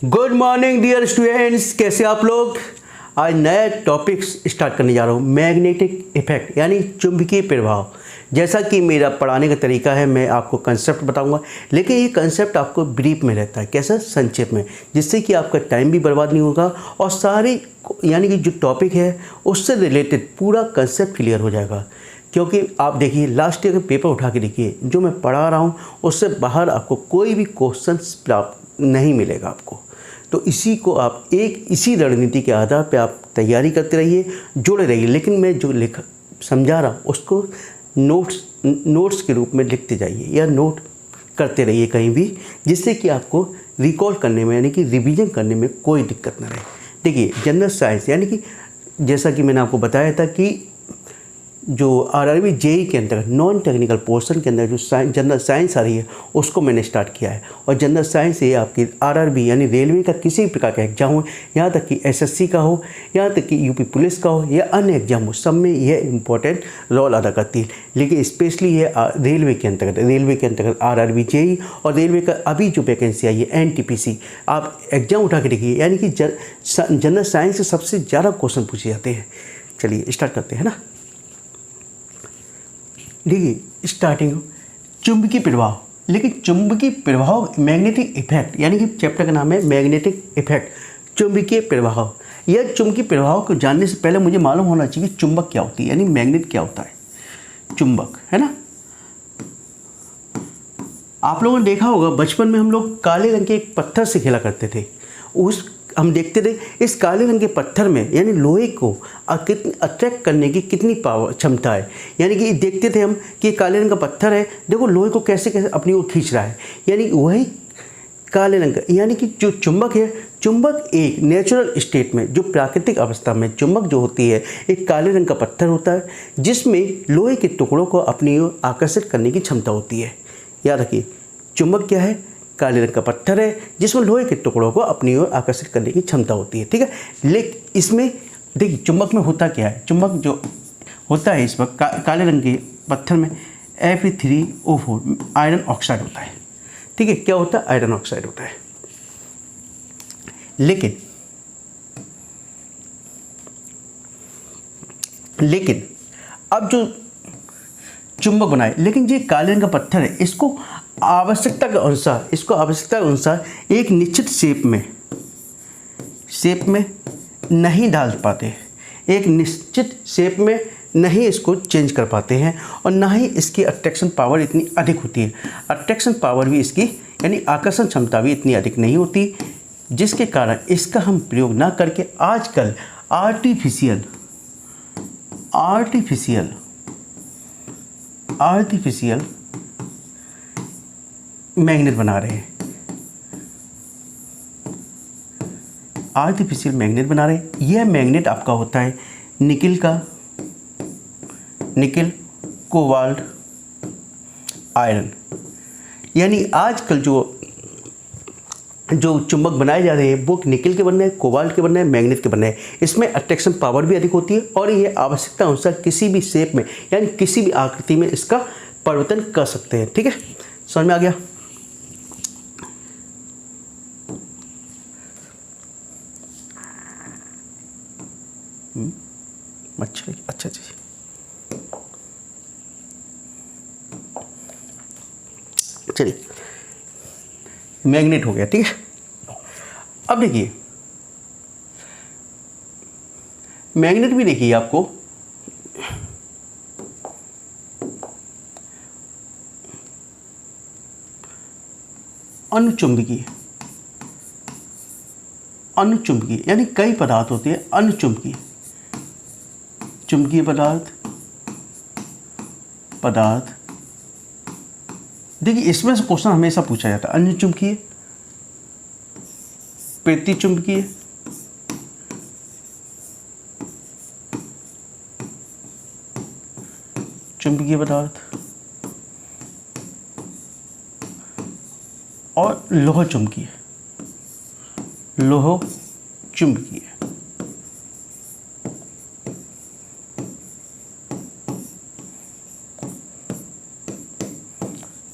Good morning dear students, कैसे आप लोग। आज नया टॉपिक स्टार्ट करने जा रहा हूँ, मैग्नेटिक इफेक्ट यानी चुंबकीय प्रभाव। जैसा कि मेरा पढ़ाने का तरीका है, मैं आपको कंसेप्ट बताऊंगा, लेकिन ये कंसेप्ट आपको ब्रीफ में रहता है, कैसा, संक्षेप में, जिससे कि आपका टाइम भी बर्बाद नहीं होगा और सारी यानी कि जो टॉपिक है उससे रिलेटेड पूरा कंसेप्ट क्लियर हो जाएगा। क्योंकि आप देखिए, लास्ट ईयर का पेपर उठा के देखिए, जो मैं पढ़ा रहा हूँ उससे बाहर आपको कोई भी क्वेश्चन प्राप्त नहीं मिलेगा आपको। तो इसी को आप इसी रणनीति के आधार पे आप तैयारी करते रहिए, जुड़े रहिए। लेकिन मैं जो समझा रहा हूँ उसको नोट्स के रूप में लिखते जाइए या नोट करते रहिए कहीं भी, जिससे कि आपको रिकॉल करने में यानी कि रिवीजन करने में कोई दिक्कत ना रहे। देखिए, जनरल साइंस यानी कि जैसा कि मैंने आपको बताया था कि जो आरआरबी जेई के अंदर नॉन टेक्निकल पोर्शन के अंदर जो जनरल साइंस आ रही है उसको मैंने स्टार्ट किया है। और जनरल साइंस ये आपकी आरआरबी यानी रेलवे का किसी भी प्रकार का एग्जाम हो, यहाँ तक कि एसएससी का हो, यहाँ तक कि यूपी पुलिस का हो या अन्य एग्जाम हो, सब में यह इम्पोर्टेंट रोल अदा करती है। लेकिन स्पेशली ये रेलवे के अंतर्गत आरआरबी जेई और रेलवे का अभी जो वैकेंसी आई है एनटीपीसी, आप एग्जाम उठा के देखिए, यानी कि जनरल साइंस से सबसे ज़्यादा क्वेश्चन पूछे जाते हैं। चलिए स्टार्ट करते हैं ना। देखिए, स्टार्टिंग चुंबकीय प्रभाव। लेकिन चुंबकीय प्रभाव मैग्नेटिक इफेक्ट यानी कि चैप्टर का नाम है मैग्नेटिक इफेक्ट, चुंबकीय प्रभाव। यह चुंबकीय प्रभाव को जानने से पहले मुझे मालूम होना चाहिए कि चुंबक क्या होती है, यानी मैग्नेट क्या होता है। चुंबक है ना, आप लोगों ने देखा होगा बचपन में हम लोग काले रंग के एक पत्थर से खेला करते थे। हम देखते थे इस काले रंग के पत्थर में यानी लोहे को अट्रैक्ट करने की कितनी पावर क्षमता है। यानी कि देखते थे हम कि काले रंग का पत्थर है, देखो लोहे को कैसे कैसे अपनी ओर खींच रहा है। यानी वही काले रंग का, यानी कि जो चुंबक है, चुंबक एक नेचुरल स्टेट में, जो प्राकृतिक अवस्था में चुंबक जो होती है, एक काले रंग का पत्थर होता है जिसमें लोहे के टुकड़ों को अपनी ओर आकर्षित करने की क्षमता होती है। याद रखिए, चुंबक क्या है, काले रंग का पत्थर है जिसमें लोहे के टुकड़ों को अपनी ओर आकर्षित करने की क्षमता होती है। ठीक है, लेकिन इसमें देखिए चुंबक में होता क्या है। चुंबक जो होता है इस वक्त काले रंग के पत्थर में Fe3O4 आयरन ऑक्साइड होता है। ठीक है, क्या होता है, आयरन ऑक्साइड होता है। लेकिन अब जो चुंबक बनाए, लेकिन ये काले रंग का पत्थर है, इसको आवश्यकता के अनुसार एक निश्चित शेप में नहीं डाल पाते, एक निश्चित शेप में नहीं इसको चेंज कर पाते हैं, और ना ही इसकी अट्रैक्शन पावर इतनी अधिक होती है। अट्रैक्शन पावर भी इसकी यानी आकर्षण क्षमता भी इतनी अधिक नहीं होती, जिसके कारण इसका हम प्रयोग ना करके आजकल आर्टिफिशियल मैग्नेट बना रहे हैं। यह मैग्नेट आपका होता है निकिल कोबाल्ट आयरन। यानी आजकल जो चुंबक बनाए जा रहे हैं वो निकिल के बन रहे हैं, कोबाल्ट के बन रहे हैं, मैग्नेट के बन रहे हैं। इसमें अट्रैक्शन पावर भी अधिक होती है और ये आवश्यकता अनुसार किसी भी शेप में यानी किसी भी आकृति में इसका परिवर्तन कर सकते हैं। ठीक है, समझ में आ गया। अच्छा जी, चलिए, मैग्नेट हो गया। ठीक है, अब देखिए मैग्नेट भी देखिए आपको अनुचुंबकीय यानी कई पदार्थ होते हैं अनुचुंबकीय, चुंबकीय पदार्थ। देखिए, इसमें से क्वेश्चन हमेशा पूछा जाता है अनुचुंबकीय, प्रतिचुंबकीय, चुंबकीय पदार्थ और लोह चुंबकीय।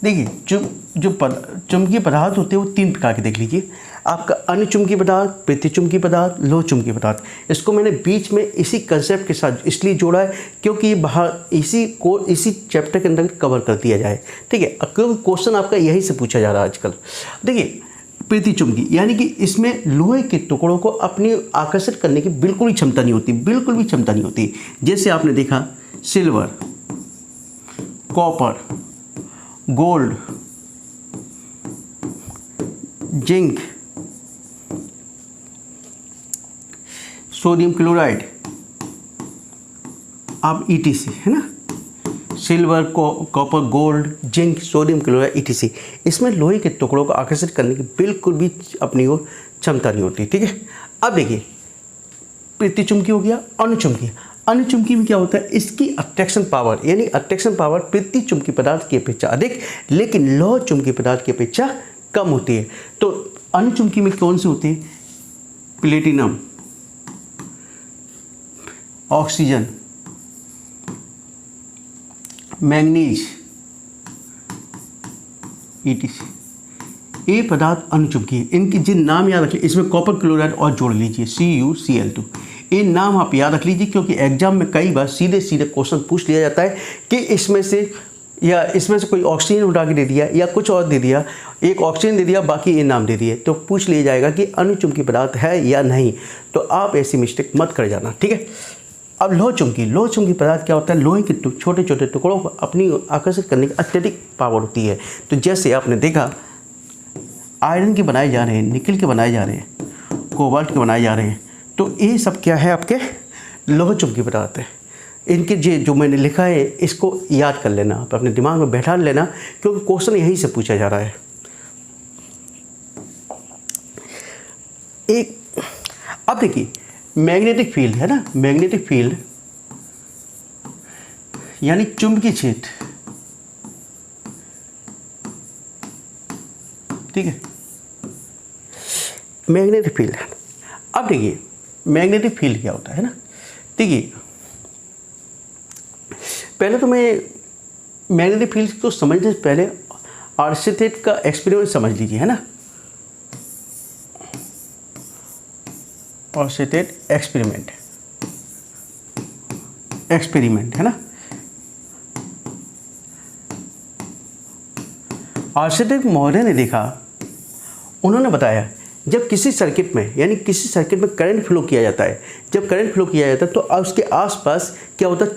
देखिए चुंबकीय पदार्थ होते हैं वो 3 प्रकार के देख लीजिए। आपका अनुचुंबकीय पदार्थ, प्रतिचुंबकीय पदार्थ, लोह चुंबकीय पदार्थ। इसको मैंने बीच में इसी कंसेप्ट के साथ इसलिए जोड़ा है क्योंकि ये बाहर इसी चैप्टर के अंदर कवर कर दिया जाए, ठीक है। क्योंकि क्वेश्चन आपका यही से पूछा जा रहा है आजकल। देखिए प्रतिचुंबकीय यानी कि इसमें लोहे के टुकड़ों को अपनी आकर्षित करने की बिल्कुल भी क्षमता नहीं होती, बिल्कुल भी क्षमता नहीं होती। जैसे आपने देखा silver, copper, gold, zinc, sodium chloride, आप ईटीसी, है ना, silver, copper, gold, zinc, sodium chloride, etc, इसमें लोहे के टुकड़ों को आकर्षित करने की बिल्कुल भी अपनी ओर क्षमता नहीं होती, ठीक है। अब देखिए प्रतिचुंबकीय हो गया, अनुचुंबकीय। अनुचुंबकीय में क्या होता है, इसकी अट्रैक्शन पावर यानी अट्रैक्शन पावर प्रतिचुंबकीय पदार्थ की अपेक्षा अधिक लेकिन लौह चुंबकीय पदार्थ की अपेक्षा कम होती है। तो अनुचुंबकीय में कौन से होते हैं, प्लेटिनम, ऑक्सीजन, मैंगनीज, ईटीसी, ये पदार्थ अनुचुंबकीय। इनके जिन नाम याद रखिए, इसमें कॉपर क्लोराइड और जोड़ लीजिए CuCl2। ये नाम आप याद रख लीजिए क्योंकि एग्जाम में कई बार सीधे सीधे क्वेश्चन पूछ लिया जाता है कि इसमें से कोई ऑक्सीजन उठा के दे दिया या कुछ और दे दिया, एक ऑक्सीजन दे दिया बाकी ये नाम दे दिए, तो पूछ लिया जाएगा कि अनुचुंबकीय पदार्थ है या नहीं। तो आप ऐसी मिस्टेक मत कर जाना, ठीक है। अब लोह चुंबकीय पदार्थ क्या होता है, लोहे के छोटे छोटे टुकड़ों को अपनी आकर्षित करने की अत्यधिक पावर होती है। तो जैसे आपने देखा आयरन के बनाए जा रहे हैं, निकल के बनाए जा रहे हैं, कोबाल्ट के बनाए जा रहे हैं, तो ये सब क्या है, आपके लोह चुंबकीय पदार्थ है। इनके जो मैंने लिखा है इसको याद कर लेना, आप अपने दिमाग में बैठा लेना क्योंकि क्वेश्चन यहीं से पूछा जा रहा है। अब देखिए मैग्नेटिक फील्ड है ना, मैग्नेटिक फील्ड यानी चुंबकीय क्षेत्र, ठीक है, मैग्नेटिक फील्ड। अब देखिए मैग्नेटिक फील्ड क्या होता है ना, देखिए पहले तो मैं मैग्नेटिक फील्ड को समझने से पहले आर्सेटेट का एक्सपेरिमेंट समझ लीजिए, है ना। आर्सेटेट एक्सपेरिमेंट है ना। आर्सेटेट महोदय ने देखा, उन्होंने बताया जब किसी सर्किट में करंट फ्लो किया जाता है, जब करंट फ्लो किया जाता है तो उसके आसपास क्या होता है,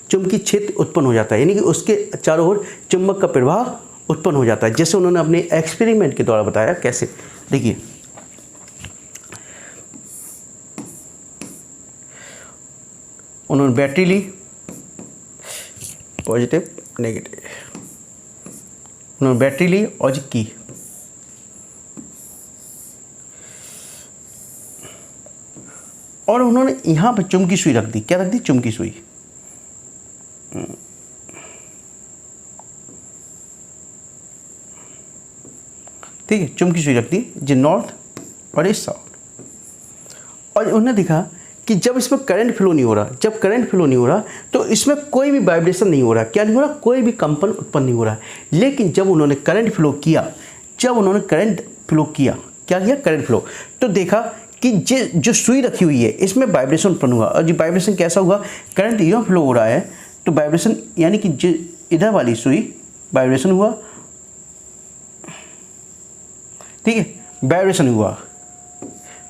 चुंबकीय क्षेत्र उत्पन्न हो जाता है, यानी कि उसके चारों ओर चुंबक का प्रवाह उत्पन्न हो जाता है। जैसे उन्होंने अपने एक्सपेरिमेंट के द्वारा बताया कैसे, देखिए उन्होंने बैटरी ली, पॉजिटिव नेगेटिव, उन्होंने बैटरी ली और की और उन्होंने यहाँ पर चुंबकीय सुई रख दी। क्या रख दी, चुंबकीय सुई। ठीक है, चुंबकीय सुई रख दी जो नॉर्थ और इस साउथ। और उन्होंने देखा कि जब इसमें करंट फ्लो नहीं हो रहा, तो इसमें कोई भी वाइब्रेशन नहीं हो रहा। क्या नहीं हो रहा, कोई भी कंपन उत्पन्न नहीं हो रहा। लेकिन जब उन्होंने करंट फ्लो किया, क्या किया, करंट फ्लो, तो देखा कि जो सुई रखी हुई है इसमें वाइब्रेशन उत्पन्न हुआ। और जो वाइब्रेशन कैसा हुआ, करंट यहाँ फ्लो हो रहा है तो वाइब्रेशन, यानी कि जो इधर वाली सुई वाइब्रेशन हुआ, ठीक है, वाइब्रेशन हुआ,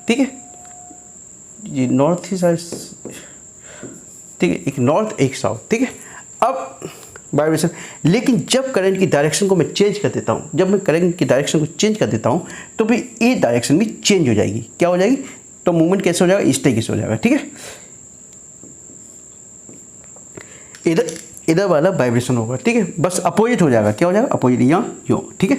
ठीक है, ये नॉर्थ ही साइड, ठीक है, एक नॉर्थ एक साउथ, ठीक है। अब वाइब्रेशन, लेकिन जब करंट की डायरेक्शन को मैं चेंज कर देता हूँ, तो फिर ये डायरेक्शन भी चेंज हो जाएगी। क्या हो जाएगी, तो मूवमेंट कैसे हो जाएगा, इस तरीके से हो जाएगा, ठीक है। इधर वाला वाइब्रेशन होगा, ठीक है, बस अपोजिट हो जाएगा। क्या हो जाएगा, अपोजिट, यहाँ यो, ठीक है।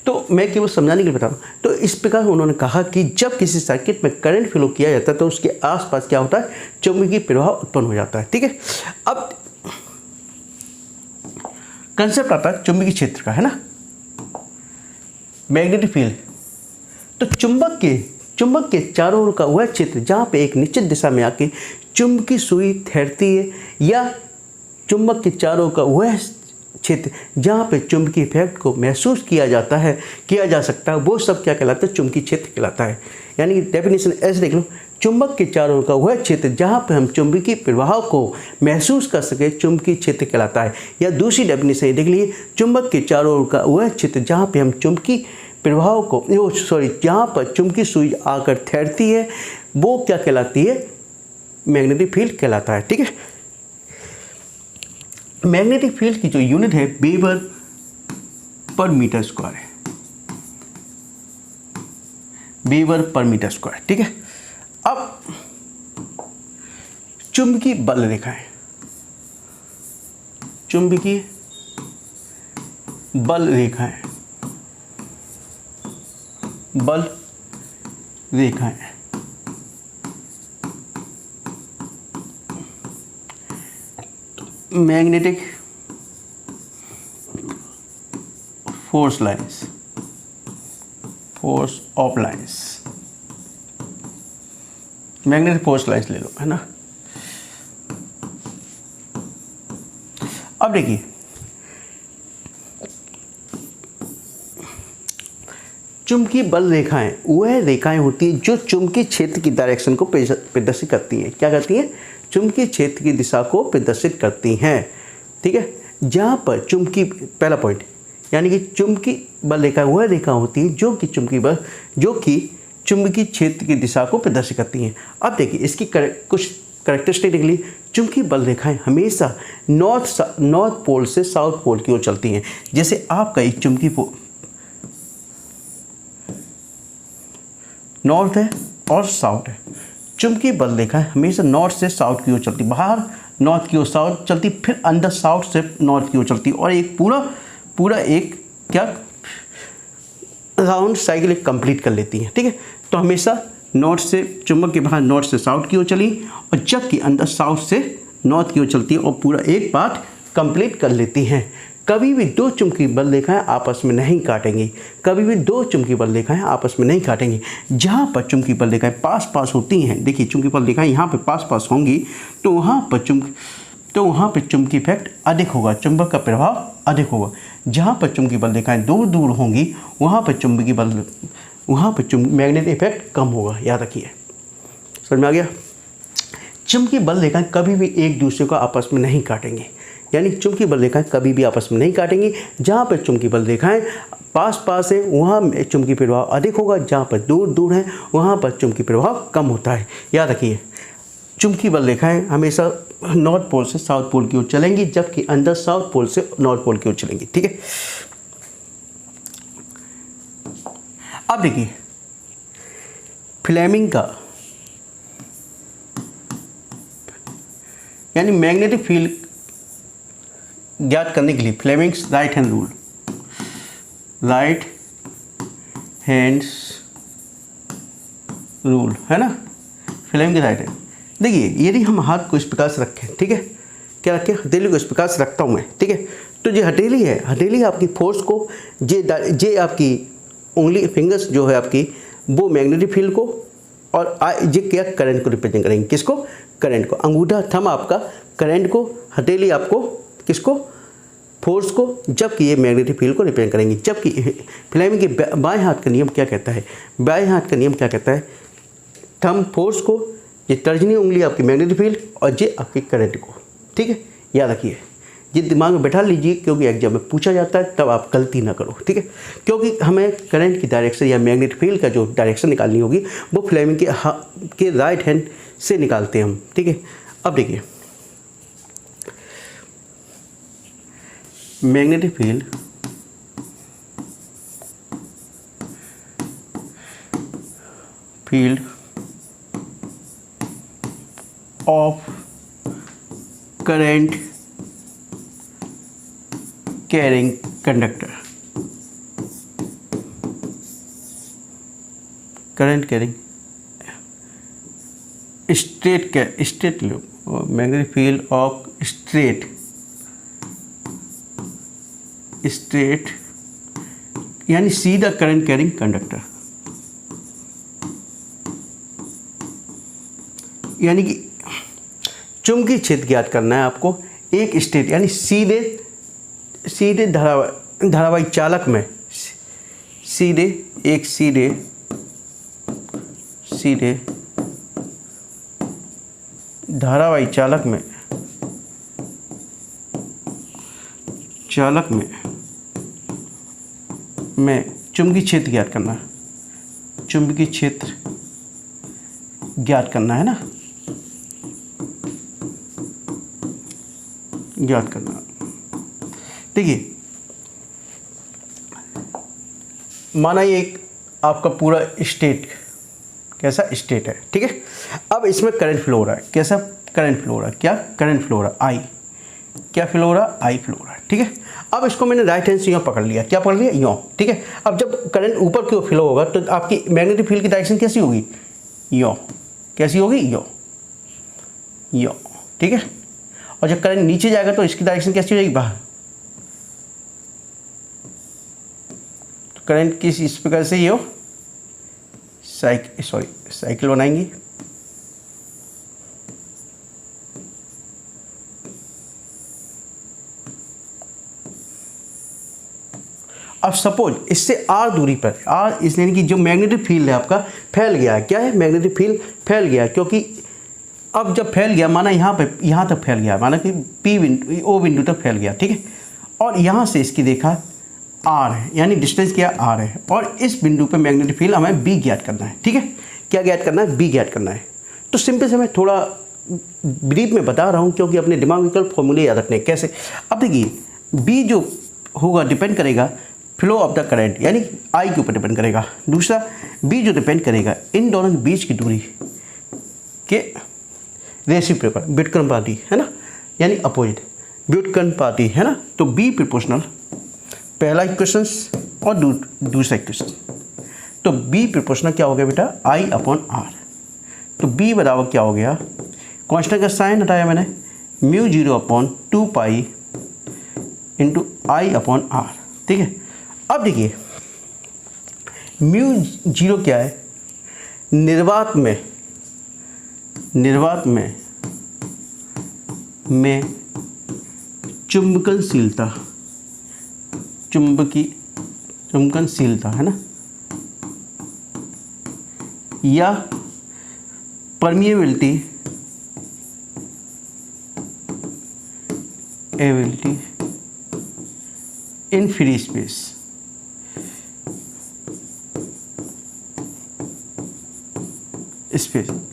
तो मैं केवल समझाने के लिए बता रहा हूँ। तो इस प्रकार उन्होंने कहा कि जब किसी सर्किट में करंट फ्लो किया जाता है तो उसके आसपास क्या होता है, चुंबकीय प्रवाह उत्पन्न हो जाता है, ठीक है। अब कंसेप्ट आता है चुंबकीय क्षेत्र का, है ना, मैग्नेटिक फील्ड। तो चुंबक के चारों ओर का वह क्षेत्र जहाँ पे एक निश्चित दिशा में आके चुंबकीय सुई ठहरती है, या चुंबक के चारों का वह क्षेत्र जहाँ पे चुंबकीय इफेक्ट को महसूस किया जा सकता है, वो सब क्या कहलाता है? चुंबकीय क्षेत्र कहलाता है। यानी डेफिनेशन ऐसे देख लो, चुंबक के चारों ओर का वह क्षेत्र जहाँ पे हम चुंबकीय प्रवाह को महसूस कर सके चुंबकीय क्षेत्र कहलाता है। या दूसरी डेफिनेशन देख लीजिए, चुंबक के चारों ओर का वह क्षेत्र जहाँ पे हम चुंबकीय प्रवाह को जहाँ पर चुंबकीय सुई आकर ठहरती है वो क्या कहलाती है? मैग्नेटिक फील्ड कहलाता है। ठीक है, मैग्नेटिक फील्ड की जो यूनिट है वेबर पर मीटर स्क्वायर है, वेबर पर मीटर स्क्वायर। ठीक है, अब चुंबकीय बल रेखाएं, चुंबकीय बल रेखाएं, बल रेखाएं magnetic force lines, force of lines, magnetic force lines ले लो, है ना। अब देखिए, चुंबकीय बल रेखाएं वह रेखाएं होती हैं जो चुंबकीय क्षेत्र की डायरेक्शन को प्रदर्शित करती हैं। क्या करती हैं? चुंबकीय क्षेत्र की दिशा को प्रदर्शित करती हैं। ठीक है, जहाँ पर चुंबकीय, पहला पॉइंट, यानी कि चुंबकीय बल रेखा वह रेखा होती है जो कि चुंबकीय क्षेत्र की दिशा को प्रदर्शित करती हैं। अब देखिए इसकी कुछ करेक्टरिस्टिक देख ली। चुंबकीय बल रेखाएं हमेशा नॉर्थ पोल से साउथ पोल की ओर चलती हैं। जैसे आपका एक चुंबकीय नॉर्थ है और साउथ है, चुंबकीय बल रेखाएं हमेशा नॉर्थ से साउथ की ओर चलती, बाहर नॉर्थ की ओर साउथ चलती, फिर अंदर साउथ से नॉर्थ की ओर चलती, और एक पूरा एक क्या राउंड साइकिल कंप्लीट कर लेती हैं। ठीक है, तो हमेशा नॉर्थ से चुंबक के बाहर नॉर्थ से साउथ की ओर चली, और जबकि अंदर साउथ से नॉर्थ की ओर चलती है और पूरा एक पार्ट कंप्लीट कर लेती हैं। कभी भी दो चुंबकीय बल रेखाएं आपस में नहीं काटेंगी, कभी भी दो चुंबकीय बल रेखाएं आपस में नहीं काटेंगी। जहाँ पर चुंबकीय बल रेखाएं पास पास होती हैं, देखिए चुंबकीय बल रेखाएं यहाँ पे पास पास होंगी, तो वहाँ पर चुंबकीय इफेक्ट अधिक होगा, चुंबक का प्रभाव अधिक होगा। जहाँ पर चुंबकीय बल रेखाएं दूर दूर होंगी वहाँ पर मैग्नेटिक इफेक्ट कम होगा। याद रखिए, समझ में आ गया? चुंबकीय बल रेखाएं कभी भी एक दूसरे को आपस में नहीं काटेंगे, यानी चुंबकीय बल रेखाएं कभी भी आपस में नहीं काटेंगी। जहाँ पर चुंबकीय बल रेखाएं पास पास है वहाँ चुंबकीय प्रभाव अधिक होगा, जहाँ पर दूर दूर है वहाँ पर चुंबकीय प्रभाव कम होता है। याद रखिए, चुंबकीय बल रेखाएं हमेशा नॉर्थ पोल से साउथ पोल की ओर चलेंगी, जबकि अंदर साउथ पोल से नॉर्थ पोल की ओर चलेंगी। ठीक है, अब देखिए फ्लेमिंग का यानी मैग्नेटिक फील्ड ज्ञात करने के लिए फ्लेमिंग्स राइट हैंड रूल है ना, फ्लेमिंग राइट हैंड। देखिए यदि हम हाथ को इस प्रकार से रखें, ठीक है, क्या रखें? हथेली को इस प्रकार से रखता हूँ मैं, ठीक है, तो जो हथेली है, हथेली आपकी फोर्स को, जे आपकी उंगली फिंगर्स जो है आपकी, वो मैग्नेटिक फील्ड को, और ये क्या करंट को रिप्रेजेंट करेंगे। किसको? करंट को। अंगूठा थंब आपका करंट को, हथेली आपको किसको? फोर्स को, जबकि ये मैग्नेटिक फील्ड को रिप्रेजेंट करेंगे। जबकि फ्लेमिंग के बाएं हाथ का नियम क्या कहता है? बाएं हाथ का नियम क्या कहता है? थंब फोर्स को, ये तर्जनी उंगली आपकी मैग्नेटिक फील्ड, और ये आपकी करंट को। ठीक है, याद रखिए, ये दिमाग में बैठा लीजिए, क्योंकि एग्जाम में पूछा जाता है, तब आप गलती ना करो। ठीक है, क्योंकि हमें करंट की डायरेक्शन या मैग्नेटिक फील्ड का जो डायरेक्शन निकालनी होगी वो फ्लेमिंग के राइट हैंड से निकालते हैं हम। ठीक है, अब देखिए magnetic field of current carrying conductor, current carrying straight low, magnetic field of straight यानी सीधा करंट कैरिंग कंडक्टर, यानी कि चुंबकीय क्षेत्र ज्ञात करना है आपको। एक स्ट्रेट यानी सीधे धारावाहिक चालक में सीधे धारावाहिक चालक में चुंबकीय क्षेत्र ज्ञात करना है। चुंबकीय क्षेत्र ज्ञात करना है ना, ज्ञात करना। देखिए, माना ये एक आपका पूरा स्टेट, कैसा स्टेट है, ठीक है। अब इसमें करंट फ्लो हो रहा है, कैसा करंट फ्लो हो रहा है, क्या करंट फ्लो हो रहा है, आई, क्या फ्लो हो रहा है, आई फ्लो हो रहा है, ठीक है। अब इसको मैंने राइट हैंड से यूँ पकड़ लिया, क्या पकड़ लिया, यूँ, ठीक है। अब जब करंट ऊपर की ओर फ्लो होगा तो आपकी मैग्नेटिक फील्ड की डायरेक्शन कैसी होगी, यूँ, कैसी होगी, यूँ, यूँ, ठीक है। और जब करंट नीचे जाएगा तो इसकी डायरेक्शन कैसी हो जाएगी, बाहर। तो करंट किस इस प्रकार से ये हो साइकिल बनाएंगे। अब सपोज इससे आर दूरी पर, आर इस यानी कि जो मैग्नेटिक फील्ड है आपका फैल गया है, क्या है, मैग्नेटिक फील्ड फैल गया है। क्योंकि अब जब फैल गया, माना यहाँ तक फैल गया, माना कि पी बिंदु ओ बिंदु तक फैल गया, ठीक है। और यहाँ से इसकी देखा आर है, यानी डिस्टेंस क्या आर है, और इस बिंदु पे मैग्नेटिक फील्ड हमें बी ज्ञात करना है, ठीक है। क्या ज्ञात करना है, बी ज्ञात करना है। तो सिंपल से मैं थोड़ा ब्रीफ में बता रहा हूँ, क्योंकि अपने दिमाग में केवल फॉर्मूले याद रखने कैसे। अब देखिए, बी जो होगा डिपेंड करेगा फ्लो ऑफ द करंट, यानी आई के ऊपर डिपेंड करेगा। दूसरा, बी जो डिपेंड करेगा इन दोनों के बीच की दूरी के रेसिप्रोकल, व्युत्क्रमपाती है ना, यानी अपोजिट व्युत्क्रमपाती है ना। तो बी प्रोपोर्शनल, पहला इक्वेशन और दूसरा इक्वेशन। तो बी प्रोपोर्शनल क्या हो गया बेटा, आई अपॉन आर। तो बी बराबर क्या हो गया, कांस्टेंट का साइन हटाया मैंने, mu 0/2 into I upon R, ठीक है। अब देखिए, म्यू 0 क्या है, निर्वात में चुंबकनशीलता है ना, या परमिएबिलिटी इन फ्री स्पेस।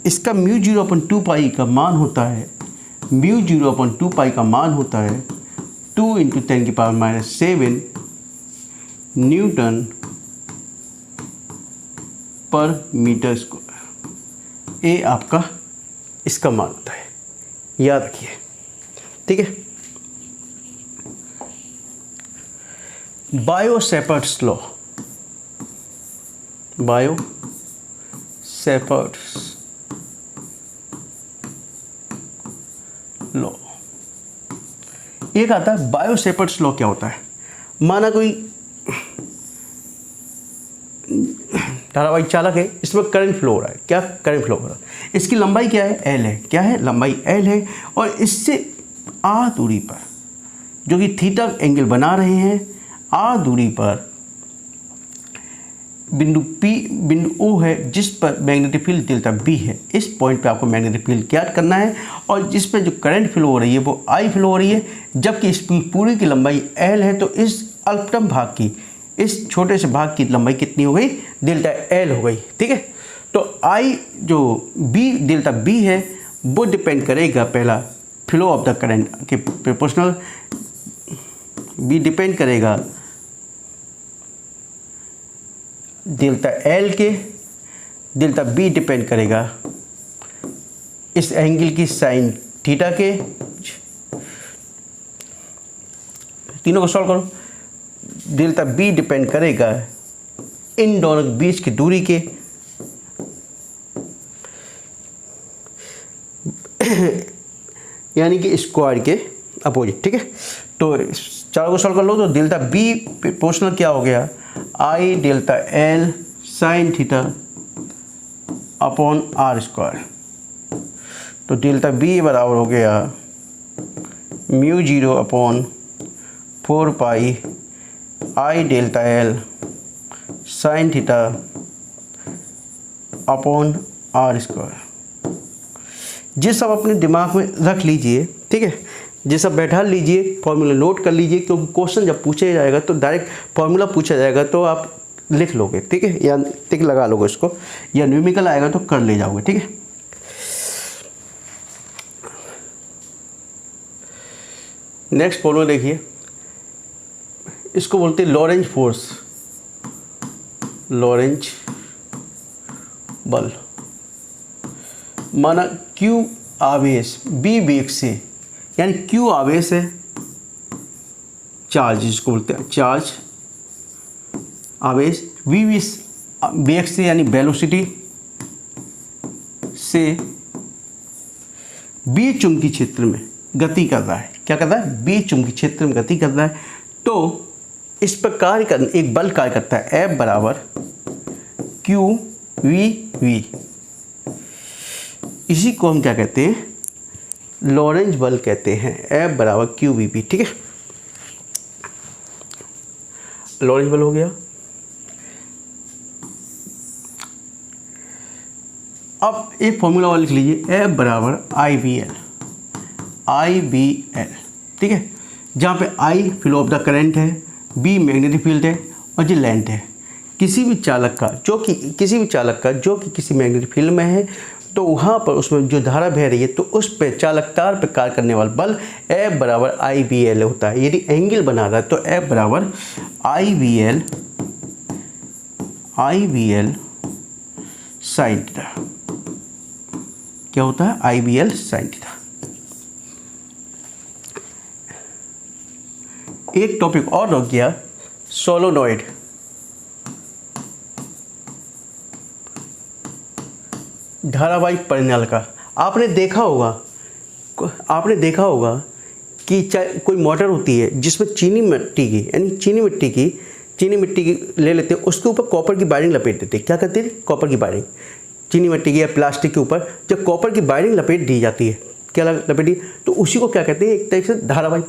इसका म्यू 0/2 का मान होता है, म्यू 0/2 का मान होता है 2 × 10⁻⁷ न्यूटन पर मीटर स्क्वायर। ये आपका इसका मान होता है, याद रखिए, ठीक है। बायो-सैपर्ट्स लॉ, एक आता है बायो-सैपर्ट्स लॉ। क्या होता है, माना कोई धारावाहिक चालक है, इसमें करंट फ्लो हो रहा है, क्या करंट फ्लो हो रहा है, इसकी लंबाई क्या है, एल है, क्या है, लंबाई एल है। और इससे आर दूरी पर, जो कि थीटा एंगल बना रहे हैं, आर दूरी पर बिंदु ओ है, जिस पर मैग्नेटिक फील्ड डेल्टा बी है। इस पॉइंट पे आपको मैग्नेटिक फील्ड ज्ञात करना है, और जिस पे जो करंट फ्लो हो रही है वो आई फ्लो हो रही है, जबकि इस पूरी की लंबाई एल है। तो इस अल्पतम भाग की, इस छोटे से भाग की लंबाई कितनी हो गई, डेल्टा एल हो गई, ठीक है। तो आई जो बी डेल्टा बी है वो डिपेंड करेगा, पहला फ्लो ऑफ द करंट के प्रोपोर्शनल, बी डिपेंड करेगा डेल्टा एल के, डेल्टा बी डिपेंड करेगा इस एंगल की साइन थीटा के। तीनों को सॉल्व करो। डेल्टा बी डिपेंड करेगा इन दोनों के बीच की दूरी के, यानी कि स्क्वायर के अपोजिट, ठीक है। तो चारों को सॉल्व कर लो। तो डेल्टा बी प्रोपोर्शनल क्या हो गया, I delta L sine theta upon R square. तो डेल्टा बी बराबर हो गया mu 0/2 4 pi I delta L sine theta upon R square. ये सब अपने दिमाग में रख लीजिए, ठीक है। ये सब बैठा लीजिए, फॉर्मूला नोट कर लीजिए, क्योंकि क्वेश्चन जब पूछा जाएगा तो डायरेक्ट फॉर्मूला पूछा जाएगा तो आप लिख लोगे, ठीक है, या टिक लगा लोगे इसको, या न्यूमेरिकल आएगा तो कर ले जाओगे, ठीक है। नेक्स्ट फॉर्मूला देखिए, इसको बोलते हैं लॉरेंज फोर्स, लॉरेंज बल। माना Q आवेश B वेग से, यानी Q आवेश है, चार्ज जिसको बोलते हैं चार्ज आवेश, V वेग से यानी वेलोसिटी से B चुंबकीय क्षेत्र में गति कर रहा है। क्या कर रहा है? B चुंबकीय क्षेत्र में गति कर रहा है। तो इस पर कार्य कर एक बल कार्य करता है, F बराबर QVV। इसी को हम क्या कहते हैं? लॉरेंज बल कहते हैं। F बराबर QVV, ठीक है। लॉरेंज बल हो गया। अब एक फॉर्मूला और लिख लीजिए, F बराबर IVL, ठीक है, जहाँ पे I flow of the current है, B मैग्नेटिक फील्ड है और ये लेंथ है। किसी भी चालक का जो कि किसी मैग्नेटिक फील्ड में है, तो वहाँ पर उसमें जो धारा बह रही है तो उस पर चालक तार पर कार्य करने वाला बल F बराबर IVL होता है। यदि एंगल बना रहा है तो F बराबर IVL साइन थीटा। क्या होता है? IVL sine theta. एक टॉपिक और रह गया, सोलोनॉइड। धारावाहिक परिनाल का आपने देखा होगा कि कोई मोटर होती है जिसमें चीनी मिट्टी की ले लेते हैं, उसके ऊपर कॉपर की वायरिंग लपेट देते हैं। क्या करते हैं? कॉपर की वायरिंग, चीनी मिट्टी की या प्लास्टिक के ऊपर जब कॉपर की वायरिंग लपेट दी जाती है, क्या लपेटी, तो उसी को क्या कहते हैं? एक तरीके से धारावाहिक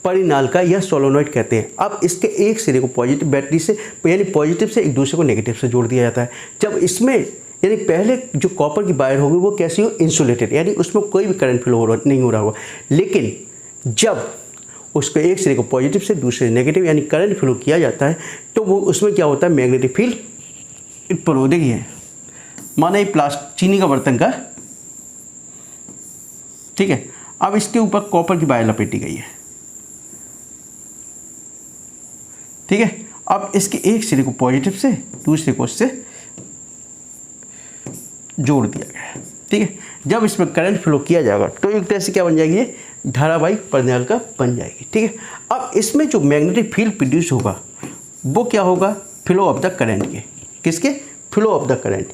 परिनाल का या सोलोनॉइड कहते हैं। अब इसके एक सिरे को पॉजिटिव बैटरी से यानी पॉजिटिव से एक दूसरे को नेगेटिव से जोड़ दिया जाता है। जब इसमें यानी पहले जो कॉपर की वायर होगी वो कैसी हो? इंसुलेटेड, यानी उसमें कोई भी करंट फ्लो नहीं हो रहा होगा। लेकिन जब उसको एक सिरे को पॉजिटिव से दूसरे नेगेटिव यानी करंट फ्लो किया जाता है तो वो उसमें क्या होता है? मैग्नेटिक फील्ड पर हो। देखिए, माना ये चीनी का बर्तन का, ठीक है, अब इसके ऊपर कॉपर की वायर लपेटी गई है, ठीक है। अब इसके एक सिरे को पॉजिटिव से दूसरे को उससे जोड़ दिया गया है, ठीक है। जब इसमें करंट फ्लो किया जाएगा तो एक तरह से क्या बन जाएगी? ये धारावाहिक परिनाल का बन जाएगी, ठीक है। अब इसमें जो मैग्नेटिक फील्ड प्रोड्यूस होगा वो क्या होगा? फ्लो ऑफ द करंट के। किसके? फ्लो ऑफ द करंट,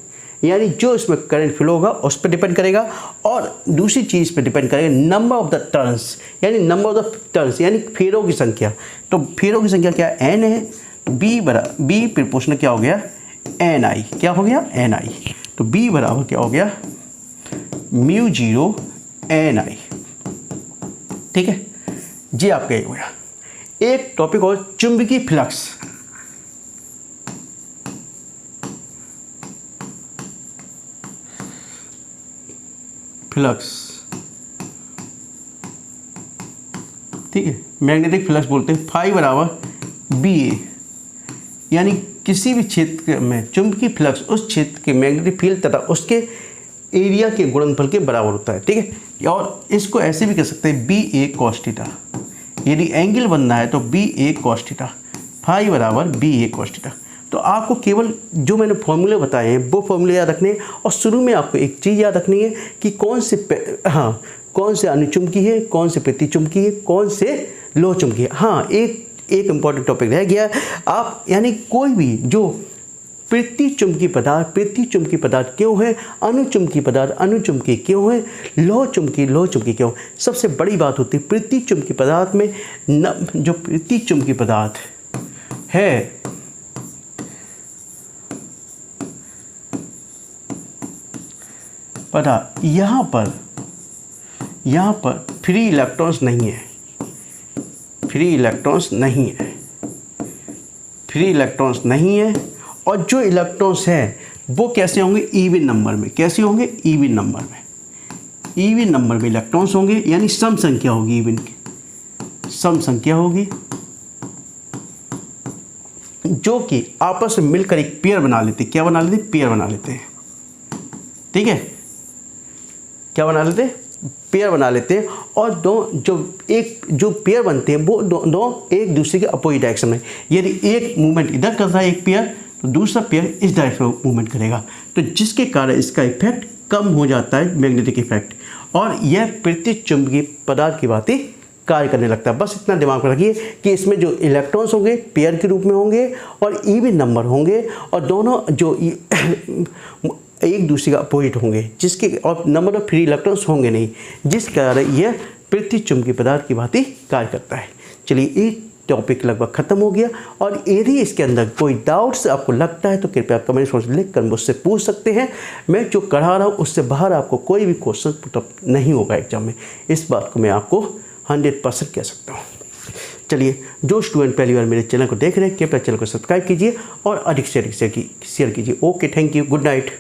यानी जो इसमें करंट फ्लो होगा उस पर डिपेंड करेगा। और दूसरी चीज़ पर डिपेंड करेगा नंबर ऑफ द टर्न्स, यानी नंबर ऑफ द टर्न्स यानी फेरों की संख्या। तो फेरों की संख्या क्या? N है। तो B प्रोपोर्शनल क्या हो गया? NI। क्या हो गया? NI। तो B बराबर क्या हो गया? μ0 NI, ठीक है जी। आपका ये हो गया। एक टॉपिक और, चुंबकीय फ्लक्स। ठीक है, मैग्नेटिक फ्लक्स बोलते हैं। फाई बराबर BA, यानी किसी भी क्षेत्र में चुंबकीय फ्लक्स उस क्षेत्र के मैग्नेटिक फील्ड तथा उसके एरिया के गुणनफल के बराबर होता है, ठीक है। और इसको ऐसे भी कह सकते हैं BA cos थीटा। यदि एंगल बनना है तो BA cos थीटा, फाई बराबर BA cos थीटा। तो आपको केवल जो मैंने फॉर्मूले बताए हैं वो फॉर्मूले याद रखने हैं। और शुरू में आपको एक चीज़ याद रखनी है कि कौन से अनुचुंबकीय है, कौन से प्रतिचुंबकीय है, कौन से लोह चुंबकीय है। हाँ, एक इम्पॉर्टेंट टॉपिक रह गया। आप यानी कोई भी जो प्रतिचुंबकीय पदार्थ क्यों है, अनुचुंबकीय पदार्थ अनुचुंबकीय क्यों है, लोह चुंबकीय क्यों। सबसे बड़ी बात होती है प्रतिचुंबकीय पदार्थ में जो प्रतिचुंबकीय पदार्थ है यहाँ पर फ्री इलेक्ट्रॉन्स नहीं है। फ्री इलेक्ट्रॉन्स नहीं है, फ्री इलेक्ट्रॉन्स नहीं है। और जो इलेक्ट्रॉन्स हैं वो कैसे होंगे, इवन नंबर में। कैसे होंगे, इवन नंबर में। इवन नंबर में इलेक्ट्रॉन्स होंगे, यानी सम संख्या होगी, इवन की सम संख्या होगी, जो कि आपस में मिलकर एक पेयर बना लेते। क्या बना लेते, पेयर बना लेते हैं। ठीक है, क्या बना लेते, पेयर बना लेते हैं। और जो पेयर बनते हैं वो दो एक दूसरे के अपोजिट डायरेक्शन में। यदि एक मूवमेंट इधर कर रहा है एक पेयर, तो दूसरा पेयर इस डायरेक्शन में मूवमेंट करेगा, तो जिसके कारण इसका इफेक्ट कम हो जाता है, मैग्नेटिक इफेक्ट, और यह प्रतिचुंबकीय पदार्थ की भांति कार्य करने लगता है। बस इतना दिमाग में रखिए कि इसमें जो इलेक्ट्रॉन्स होंगे पेयर के रूप में होंगे और इवन नंबर होंगे, और दोनों जो एक दूसरे का अपोजिट होंगे, जिसके और नंबर ऑफ फ्री इलेक्ट्रॉन्स होंगे नहीं, जिस कारण यह प्रतिचुंबकीय पदार्थ की भांति कार्य करता है। चलिए, ये टॉपिक लगभग खत्म हो गया। और यदि इसके अंदर कोई डाउट्स आपको लगता है तो कृपया कमेंट बॉक्स में लिख कर मुझसे पूछ सकते हैं। मैं जो करा रहा हूँ उससे बाहर आपको कोई भी क्वेश्चन पुटअप नहीं होगा एग्जाम में, इस बात को मैं आपको 100% कह सकता हूँ। चलिए, जो स्टूडेंट पहली बार मेरे चैनल को देख रहे हैं कृपया चैनल को सब्सक्राइब कीजिए और अधिक से अधिक शेयर कीजिए। Okay, thank you, good night.